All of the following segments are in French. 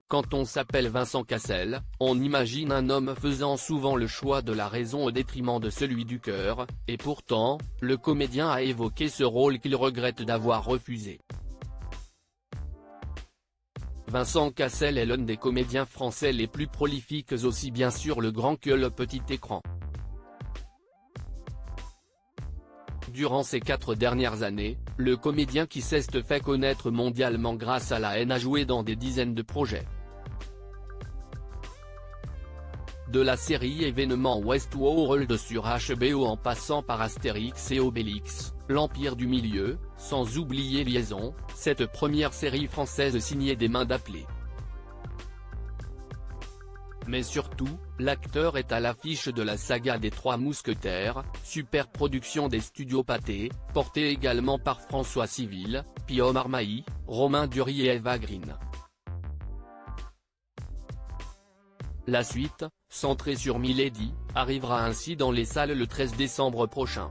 Quand on s'appelle Vincent Cassel, on imagine un homme faisant souvent le choix de la raison au détriment de celui du cœur, et pourtant, le comédien a évoqué ce rôle qu'il regrette d'avoir refusé. Vincent Cassel est l'un des comédiens français les plus prolifiques aussi bien sur le grand que le petit écran. Durant ces 4 dernières années, le comédien qui s'est fait connaître mondialement grâce à la haine a joué dans des dizaines de projets. De la série événement Westworld sur HBO en passant par Astérix et Obélix, l'Empire du Milieu, sans oublier Liaison, cette première série française signée des mains d'Aplé. Mais surtout, l'acteur est à l'affiche de la saga des Trois Mousquetaires, super production des studios Pathé, portée également par François Civil, Pio Marmaille, Romain Duris et Eva Green. La suite, centrée sur Milady, arrivera ainsi dans les salles le 13 décembre prochain.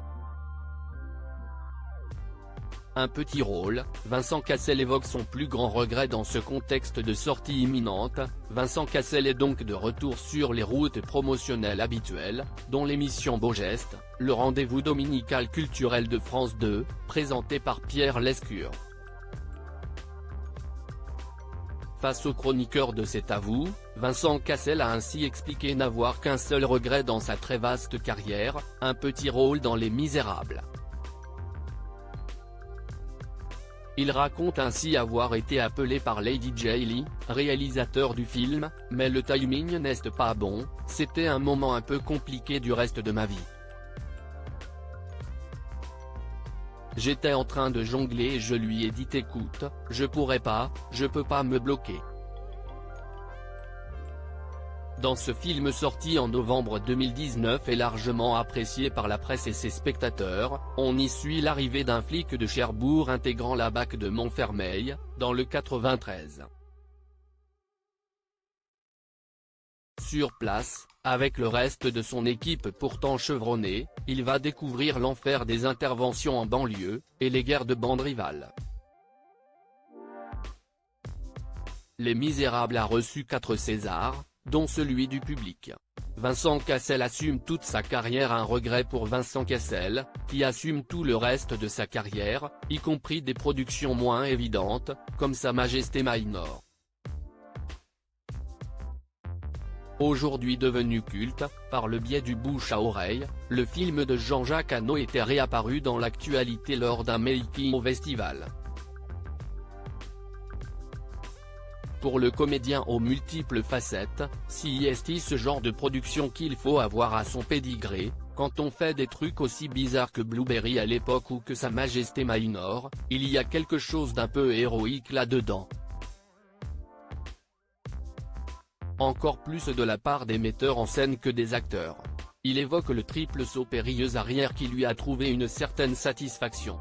Un petit rôle, Vincent Cassel évoque son plus grand regret dans ce contexte de sortie imminente. Vincent Cassel est donc de retour sur les routes promotionnelles habituelles, dont l'émission Beau Geste, le rendez-vous dominical culturel de France 2, présenté par Pierre Lescure. Face aux chroniqueurs de C'est à vous, Vincent Cassel a ainsi expliqué n'avoir qu'un seul regret dans sa très vaste carrière, un petit rôle dans Les Misérables. Il raconte ainsi avoir été appelé par Lady J. Lee, réalisateur du film, mais le timing n'est pas bon, c'était un moment un peu compliqué du reste de ma vie. J'étais en train de jongler et je lui ai dit écoute, je peux pas me bloquer. Dans ce film sorti en novembre 2019 et largement apprécié par la presse et ses spectateurs, on y suit l'arrivée d'un flic de Cherbourg intégrant la BAC de Montfermeil, dans le 93. Sur place, avec le reste de son équipe pourtant chevronnée, il va découvrir l'enfer des interventions en banlieue, et les guerres de bandes rivales. Les Misérables a reçu 4 Césars, dont celui du public. Vincent Cassel assume toute sa carrière. Un regret pour Vincent Cassel, qui assume tout le reste de sa carrière, y compris des productions moins évidentes, comme Sa Majesté Minor. Aujourd'hui devenu culte, par le biais du bouche à oreille, le film de Jean-Jacques Hano était réapparu dans l'actualité lors d'un making au festival. Pour le comédien aux multiples facettes, c'est ce genre de production qu'il faut avoir à son pédigré. Quand on fait des trucs aussi bizarres que Blueberry à l'époque ou que Sa Majesté Minor, il y a quelque chose d'un peu héroïque là-dedans. Encore plus de la part des metteurs en scène que des acteurs. Il évoque le triple saut périlleuse arrière qui lui a trouvé une certaine satisfaction.